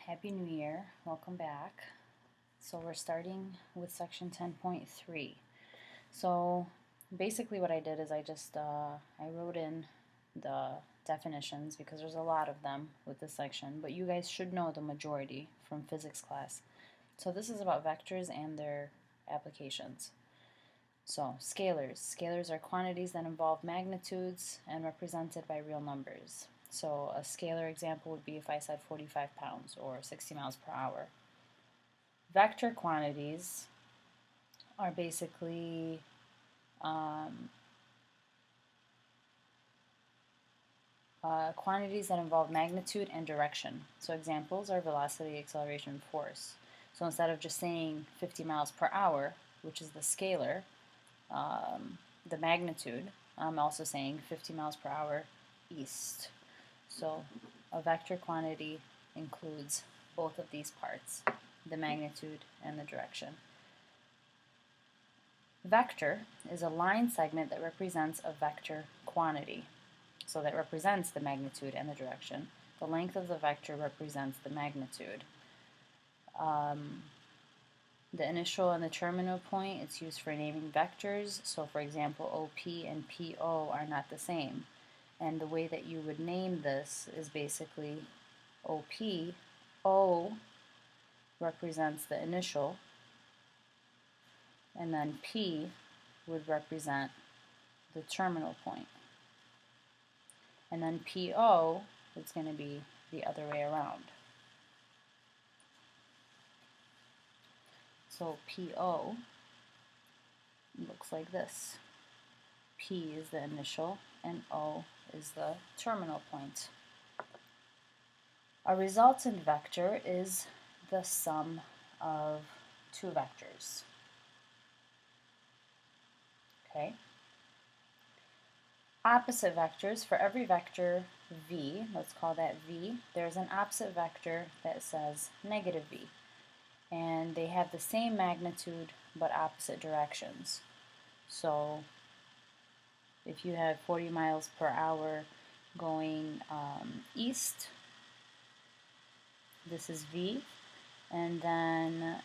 Happy New Year. Welcome back. So we're starting with section 10.3. So basically what I did is I wrote in the definitions because there's a lot of them with this section, but you guys should know the majority from physics class. So this is about vectors and their applications. So scalars. Scalars are quantities that involve magnitudes and represented by real numbers. So a scalar example would be if I said 45 pounds or 60 miles per hour. Vector quantities are basically quantities that involve magnitude and direction. So examples are velocity, acceleration, force. So instead of just saying 50 miles per hour, which is the scalar, the magnitude, I'm also saying 50 miles per hour east. So a vector quantity includes both of these parts, the magnitude and the direction. Vector is a line segment that represents a vector quantity. So that represents the magnitude and the direction. The length of the vector represents the magnitude. The initial and the terminal point, it's used for naming vectors. So for example, OP and PO are not the same. And the way that you would name this is basically OP. O represents the initial, and then P would represent the terminal point. And then PO is going to be the other way around. So PO looks like this. P is the initial and O is the terminal point. A resultant vector is the sum of two vectors. Okay. Opposite vectors, for every vector v, let's call that v, there's an opposite vector that says negative v. And they have the same magnitude but opposite directions. So if you have 40 miles per hour going east, this is v, and then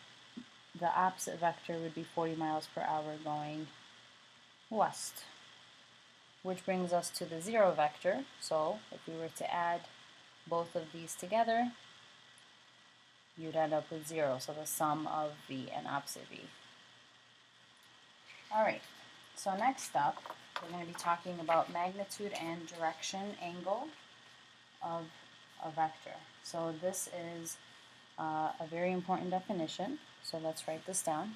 the opposite vector would be 40 miles per hour going west, which brings us to the zero vector. So if we were to add both of these together, you'd end up with 0, so the sum of v and opposite v. Alright, so next up, we're going to be talking about magnitude and direction angle of a vector. So this is a very important definition, so let's write this down.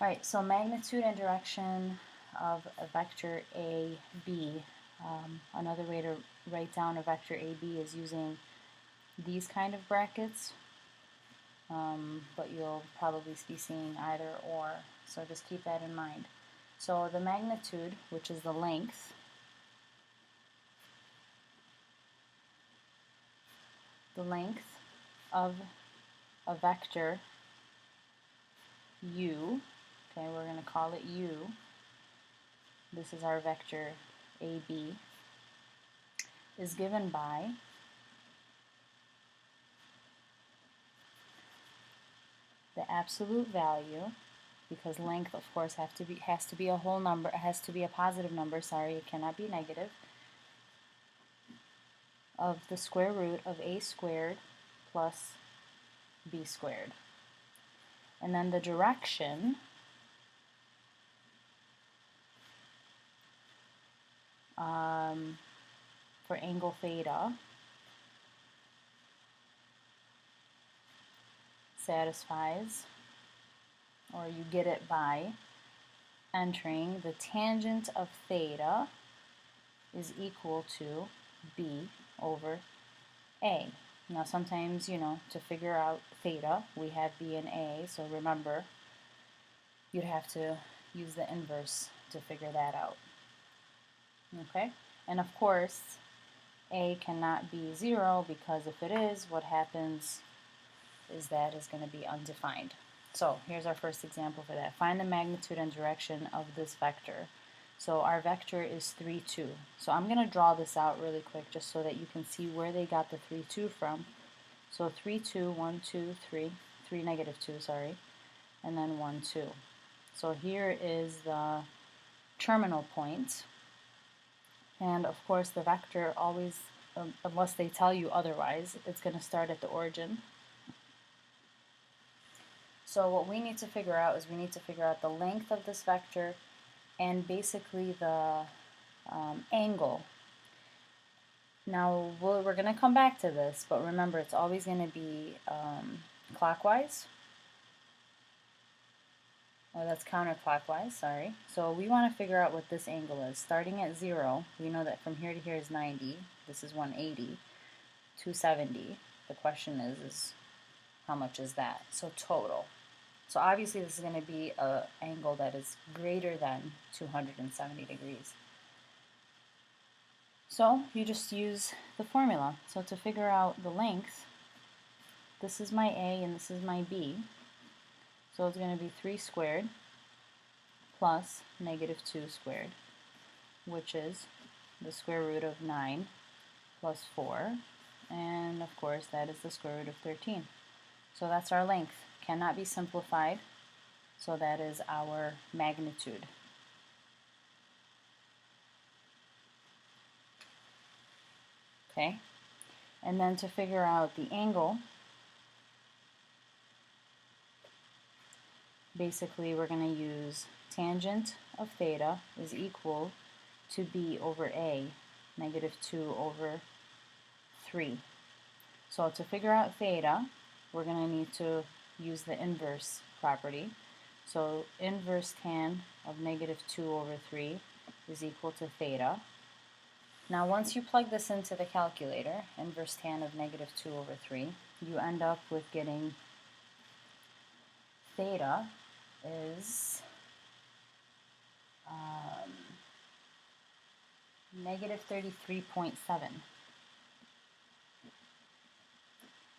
Alright, so magnitude and direction of a vector AB. Another way to write down a vector AB is using these kind of brackets, but you'll probably be seeing either or, so just keep that in mind. So the magnitude, which is the length, of a vector u, okay, we're going to call it u, this is our vector AB, is given by the absolute value, because length of course has to be a whole number, it has to be a positive number, sorry, it cannot be negative, of the square root of a squared plus b squared. And then the direction for angle theta satisfies, or you get it by entering the tangent of theta is equal to b over a. Now sometimes, to figure out theta, we have b and a, so remember, you'd have to use the inverse to figure that out. Okay? And of course, a cannot be 0, because if it is, what happens is that is going to be undefined. So here's our first example for that. Find the magnitude and direction of this vector. So our vector is 3, 2. So I'm going to draw this out really quick just so that you can see where they got the 3, 2 from. So 3, 2, 1, 2, 3, 3, negative 2, sorry, and then 1, 2. So here is the terminal point. And of course the vector always, unless they tell you otherwise, it's going to start at the origin. So what we need to figure out is we need to figure out the length of this vector and basically the angle. Now we're going to come back to this, but remember it's always going to be clockwise. Oh, that's counterclockwise, sorry. So we want to figure out what this angle is. Starting at 0, we know that from here to here is 90. This is 180, 270. The question is how much is that? So total. So obviously this is going to be an angle that is greater than 270 degrees. So you just use the formula. So to figure out the length, this is my A and this is my B. So it's going to be 3 squared plus negative 2 squared, which is the square root of 9 plus 4. And of course that is the square root of 13. So that's our length. Cannot be simplified. So that is our magnitude. Okay? And then to figure out the angle, basically we're going to use tangent of theta is equal to b over a, negative 2 over 3. So to figure out theta, we're going to need to use the inverse property. So inverse tan of negative 2 over 3 is equal to theta. Now once you plug this into the calculator, inverse tan of negative 2 over 3, you end up with getting theta is negative 33.7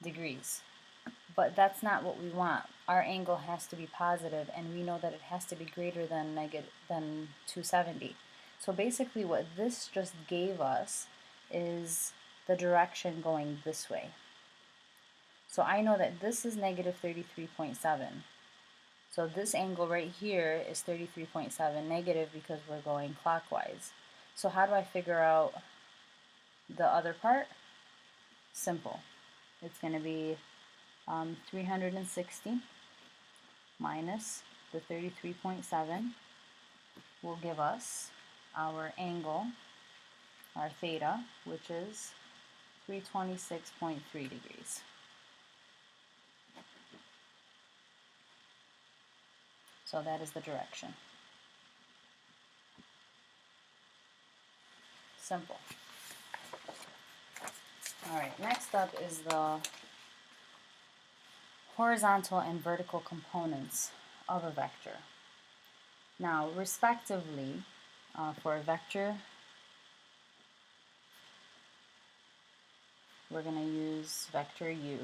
degrees. But that's not what we want. Our angle has to be positive, and we know that it has to be greater than 270. So basically what this just gave us is the direction going this way. So I know that this is negative 33.7. So this angle right here is 33.7 negative because we're going clockwise. So how do I figure out the other part? Simple. It's going to be 360 minus the 33.7 will give us our angle, our theta, which is 326.3 degrees. So that is the direction. Simple. Alright, next up is the horizontal and vertical components of a vector. Now, respectively, for a vector, we're going to use vector u.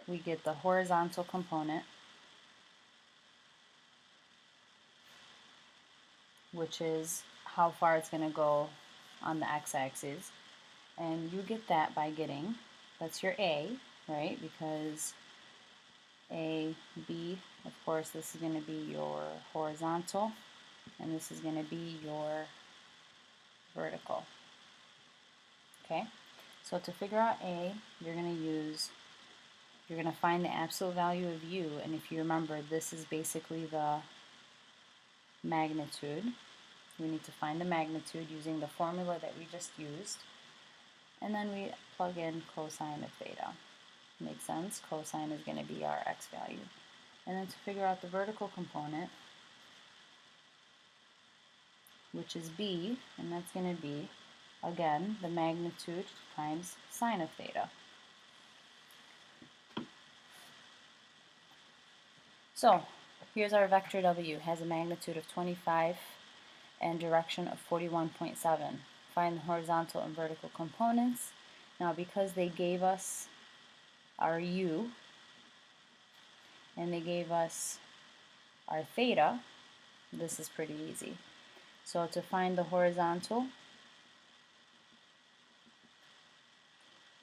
We get the horizontal component, which is how far it's going to go on the x-axis. And you get that by getting, that's your A, right? Because A, B, of course, this is going to be your horizontal, and this is going to be your vertical. Okay? So to figure out A, you're going to find the absolute value of u, and if you remember, this is basically the magnitude. We need to find the magnitude using the formula that we just used, and then we plug in cosine of theta. Makes sense? Cosine is going to be our x value. And then to figure out the vertical component, which is b, and that's going to be, again, the magnitude times sine of theta. So here's our vector w. It has a magnitude of 25 and direction of 41.7. Find the horizontal and vertical components. Now because they gave us our u and they gave us our theta, this is pretty easy. So to find the horizontal,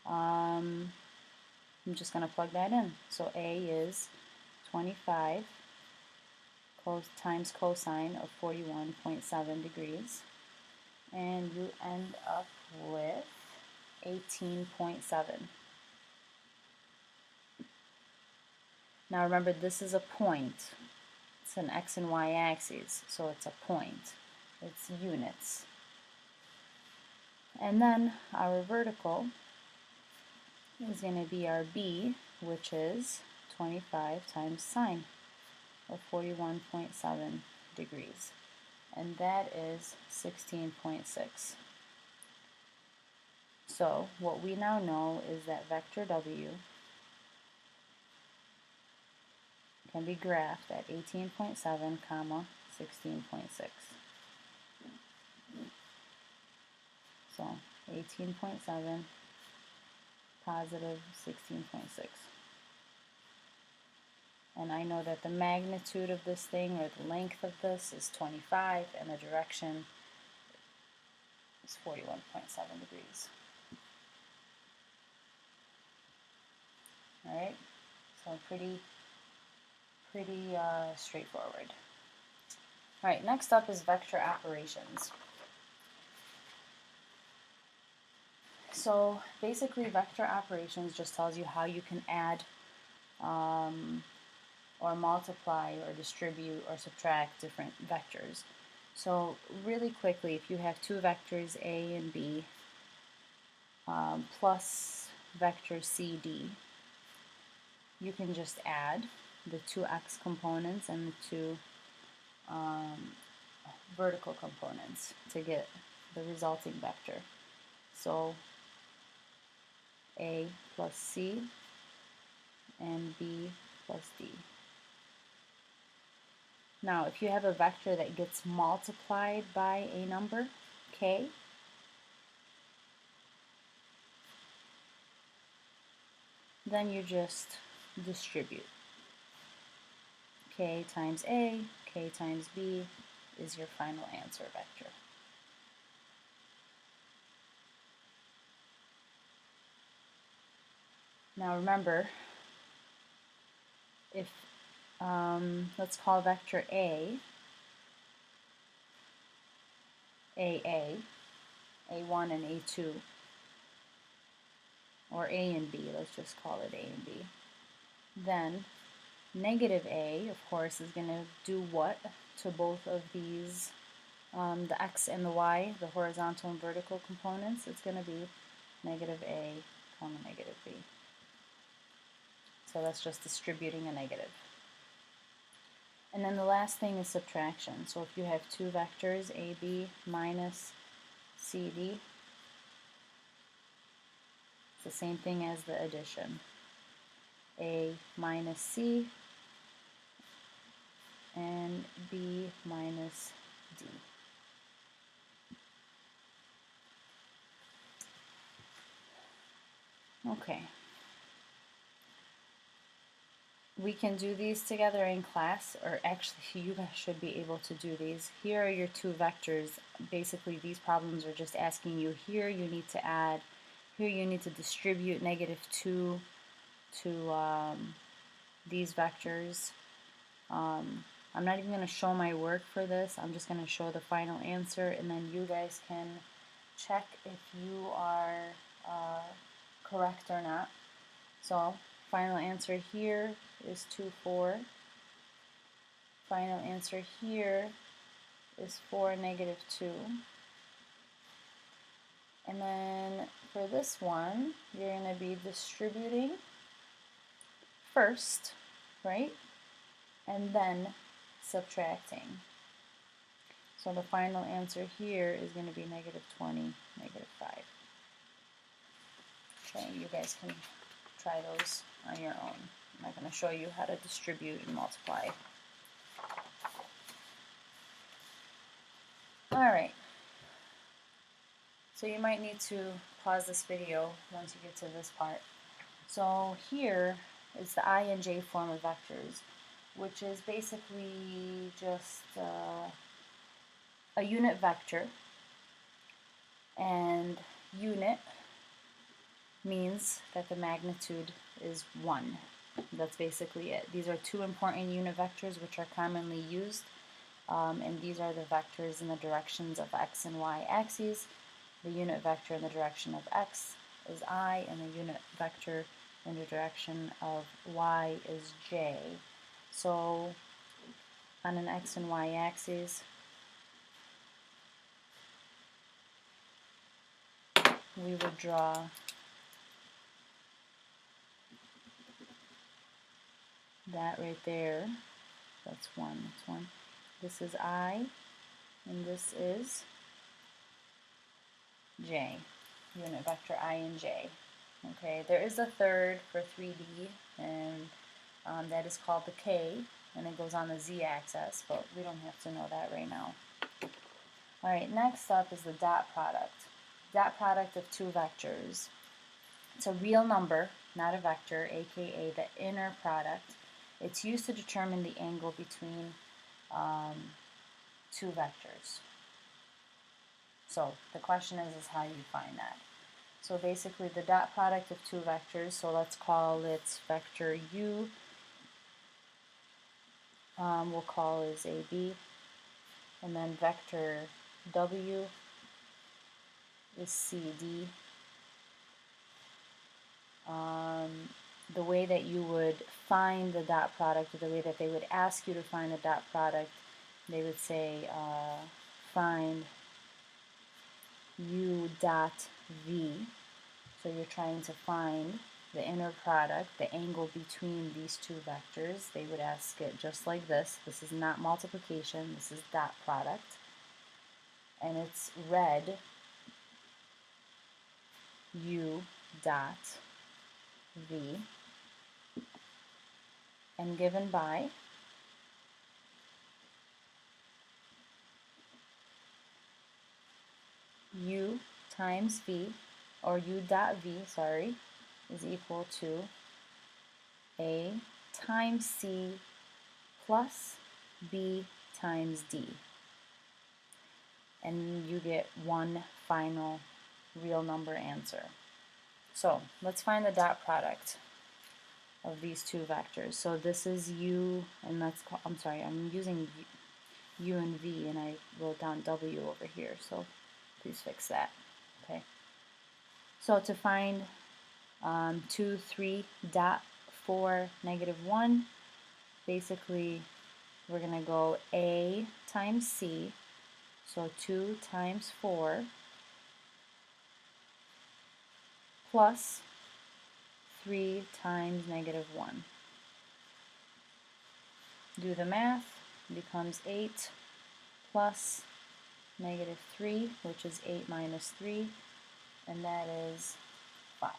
I'm just going to plug that in. So A is 25 times cosine of 41.7 degrees, and you end up with 18.7. Now remember, this is a point. It's an x and y axes, so it's a point. It's units. And then our vertical is going to be our b, which is 25 times sine of 41.7 degrees. And that is 16.6. So what we now know is that vector w can be graphed at 18.7, comma 16.6. So 18.7, positive 16.6. And I know that the magnitude of this thing, or the length of this, is 25, and the direction is 41.7 degrees. Alright, so pretty straightforward. Alright, next up is vector operations. So basically vector operations just tells you how you can add or multiply or distribute or subtract different vectors. So really quickly, if you have two vectors A and B plus vector CD, you can just add the two x components and the two vertical components to get the resulting vector. So A plus C and B plus D. Now, if you have a vector that gets multiplied by a number, k, then you just distribute. K times A, k times B is your final answer vector. Now remember, if let's call vector A, A1 and A2, or A and B, let's just call it A and B. Then negative A, of course, is going to do what to both of these, the x and the y, the horizontal and vertical components? It's going to be negative A, comma negative B. So that's just distributing a negative. And then the last thing is subtraction. So if you have two vectors, AB minus CD, it's the same thing as the addition. A minus C and B minus D. Okay. We can do these together in class, or actually you guys should be able to do these. Here are your two vectors. Basically these problems are just asking you, here you need to add, here you need to distribute -2 to these vectors. I'm not even going to show my work for this. I'm just going to show the final answer, and then you guys can check if you are correct or not. So final answer here is 2, 4. Final answer here is 4, -2. And then for this one, you're going to be distributing first, right? And then subtracting. So the final answer here is going to be -20, -5. So you guys can try those on your own. I'm not going to show you how to distribute and multiply. Alright, so you might need to pause this video once you get to this part. So here is the I and J form of vectors, which is basically just a unit vector, and unit means that the magnitude is 1. That's basically it. These are two important unit vectors which are commonly used, and these are the vectors in the directions of x and y axes. The unit vector in the direction of x is I, and the unit vector in the direction of y is j. So on an x and y axis, we would draw that right there. That's 1. That's 1. This is I, and this is j. Unit vector I and j. Okay, there is a third for 3D, and that is called the k, and it goes on the z-axis, but we don't have to know that right now. Alright, next up is the dot product. Dot product of two vectors. It's a real number, not a vector, aka the inner product. It's used to determine the angle between two vectors. So the question is how you find that. So basically the dot product of two vectors, so let's call it vector u, we'll call is AB, and then vector w is CD. The way that you would find the dot product, or the way that they would ask you to find the dot product, they would say find u dot v. So you're trying to find the inner product, the angle between these two vectors. They would ask it just like this. This is not multiplication, this is dot product. And it's read u dot v, and given by u times v, or u dot v, sorry, is equal to a times c plus b times d. And you get one final real number answer. So let's find the dot product of these two vectors. So this is u, and let's call, I'm sorry, I'm using u and v, and I wrote down w over here, so please fix that. Okay. So to find 2, 3, dot 4, negative 1, basically we're going to go a times c, so 2 times 4 plus 3 times negative 1. Do the math, it becomes 8 plus negative 3, which is 8 minus 3, and that is 5.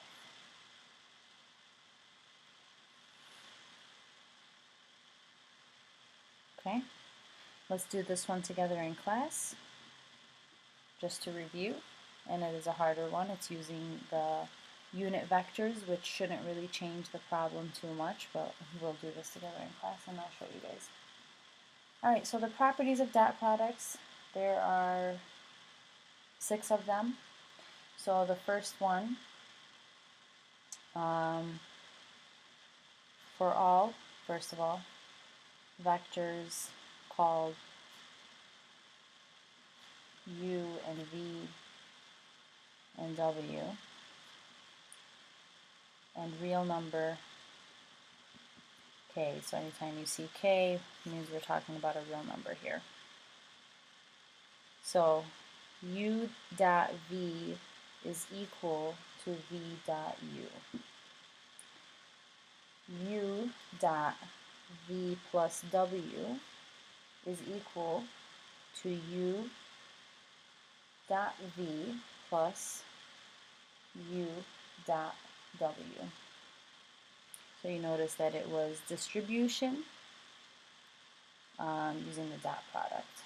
Okay, let's do this one together in class, just to review, and it is a harder one. It's using the unit vectors, which shouldn't really change the problem too much, but we'll do this together in class and I'll show you guys. Alright, so the properties of dot products, there are 6 of them. So the first one, for all, first of all, vectors called u and v and w, and real number k. So anytime you see k, it means we're talking about a real number here. So u dot v is equal to v dot u. U dot v plus w is equal to u dot v plus u dot w. So you notice that it was distribution using the dot product.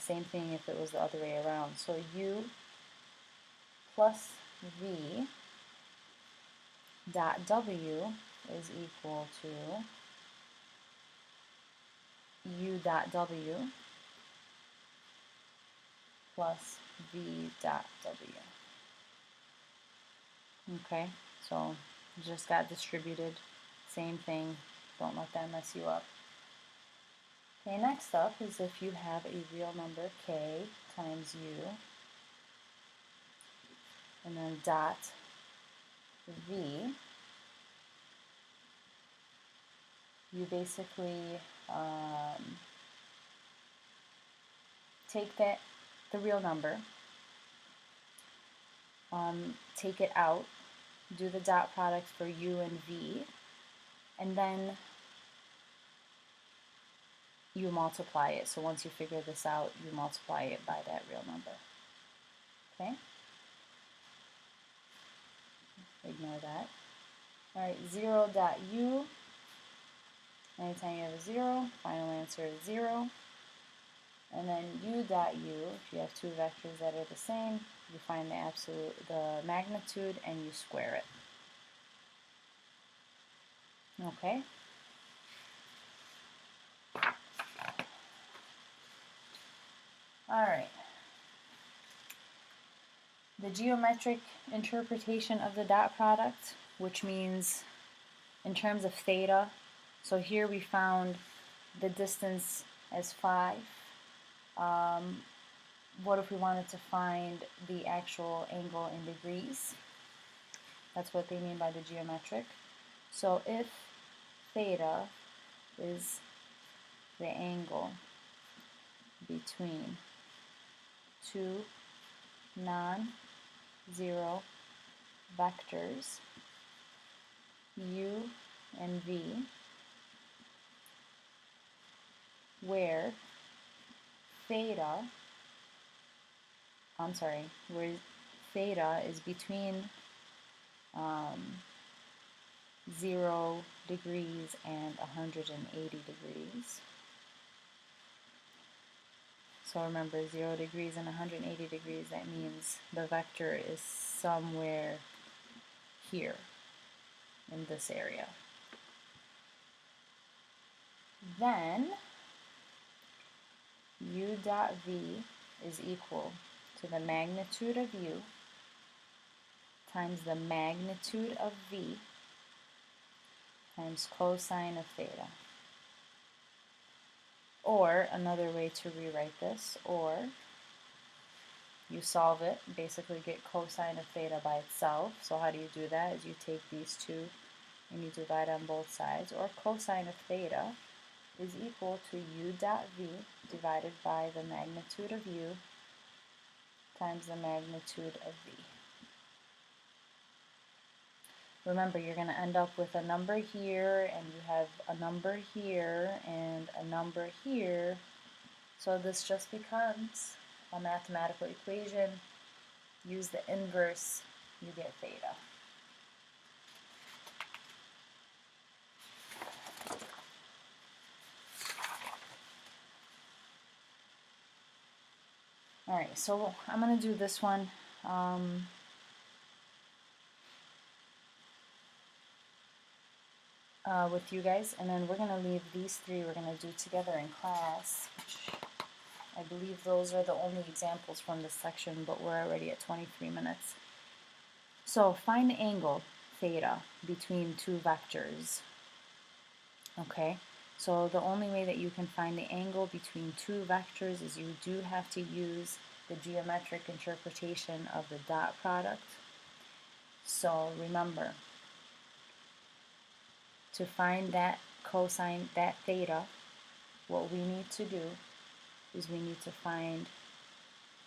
Same thing if it was the other way around. So u plus v dot w is equal to u dot w plus v dot w. Okay, so just got distributed. Same thing. Don't let that mess you up. Okay, next up is if you have a real number k times u, and then dot v, you basically take the real number, take it out, do the dot product for u and v, and then you multiply it. So once you figure this out, you multiply it by that real number. Okay? Ignore that. Alright, 0 dot u. Anytime you have a 0, final answer is 0. And then u dot u, if you have two vectors that are the same, you find the magnitude and you square it. Okay? Alright. The geometric interpretation of the dot product, which means in terms of theta, so here we found the distance as 5. What if we wanted to find the actual angle in degrees? That's what they mean by the geometric. So if theta is the angle between two non-zero vectors u and v, where theta is between 0 degrees and 180 degrees. So remember, 0 degrees and 180 degrees, that means the vector is somewhere here in this area. Then u dot v is equal to the magnitude of u times the magnitude of v times cosine of theta. Or another way to rewrite this, or you solve it, basically get cosine of theta by itself. So how do you do that? Is you take these two and you divide on both sides. Or cosine of theta is equal to u dot v divided by the magnitude of u times the magnitude of v. Remember, you're going to end up with a number here, and you have a number here, and a number here. So this just becomes a mathematical equation. Use the inverse, you get theta. Alright, so I'm going to do this one. With you guys, and then we're going to leave these three we're going to do together in class, which I believe those are the only examples from this section, but we're already at 23 minutes. So find the angle theta between two vectors. Okay, so the only way that you can find the angle between two vectors is you do have to use the geometric interpretation of the dot product. So remember, to find that cosine, that theta, what we need to do is we need to find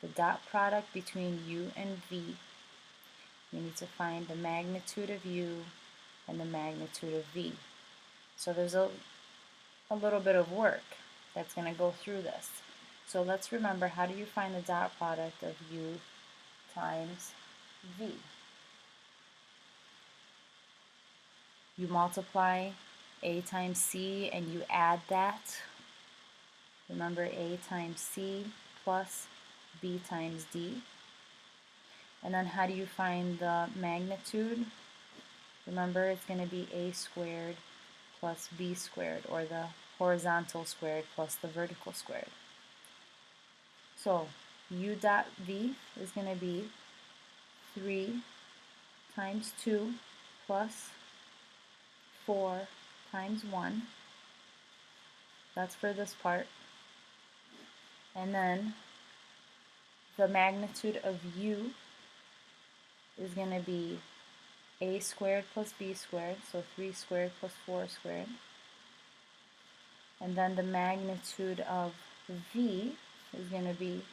the dot product between u and v. We need to find the magnitude of u and the magnitude of v. So there's a little bit of work that's going to go through this. So let's remember, how do you find the dot product of u times v? You multiply a times c and you add that. Remember, a times c plus b times d. And then how do you find the magnitude? Remember, it's going to be a squared plus b squared, or the horizontal squared plus the vertical squared. So u dot v is going to be 3 times 2 plus 4 times 1. That's for this part. And then the magnitude of u is going to be a squared plus b squared, so 3 squared plus 4 squared. And then the magnitude of v is going to be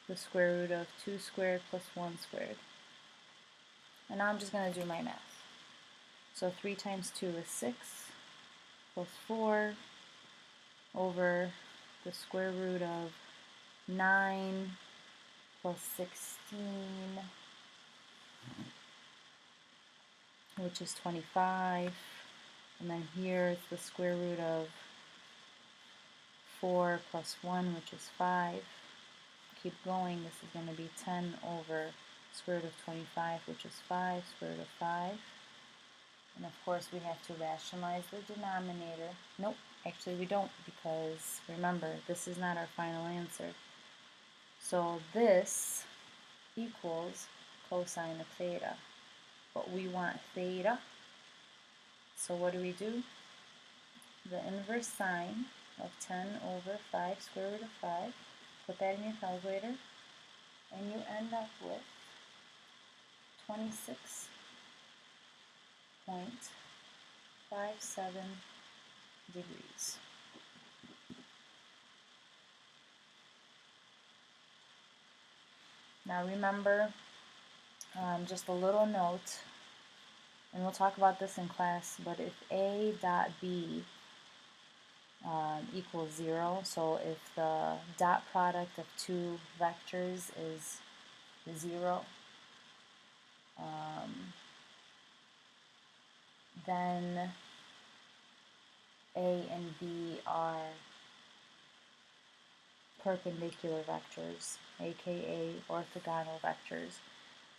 the square root of 2 squared plus 1 squared. And now I'm just going to do my math. So 3 times 2 is 6 plus 4 over the square root of 9 plus 16, which is 25. And then here it's the square root of 4 plus 1, which is 5. Keep going, this is going to be 10 over square root of 25, which is 5, square root of 5. And of course we have to rationalize the denominator. Nope, actually we don't, because remember, this is not our final answer. So this equals cosine of theta. But we want theta. So what do? The inverse sine of 10 over 5 square root of 5. Put that in your calculator, and you end up with 26.57 degrees. Now remember, just a little note, and we'll talk about this in class, but if A dot B equals 0, so if the dot product of two vectors is 0, then A and B are perpendicular vectors, aka orthogonal vectors.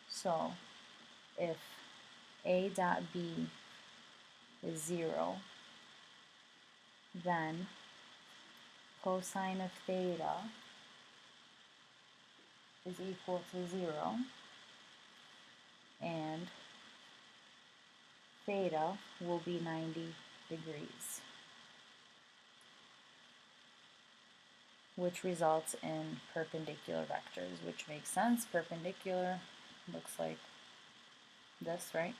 So if A dot B is 0, then cosine of theta is equal to 0, and theta will be 90 degrees, which results in perpendicular vectors, which makes sense. Perpendicular looks like this, right?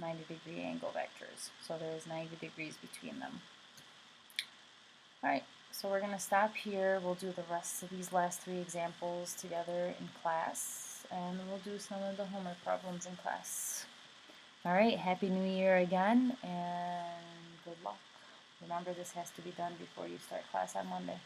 90-degree angle vectors. So there's 90 degrees between them. Alright, so we're going to stop here. We'll do the rest of these last 3 examples together in class, and we'll do some of the homework problems in class. Alright, Happy New Year again, and good luck. Remember, this has to be done before you start class on Monday.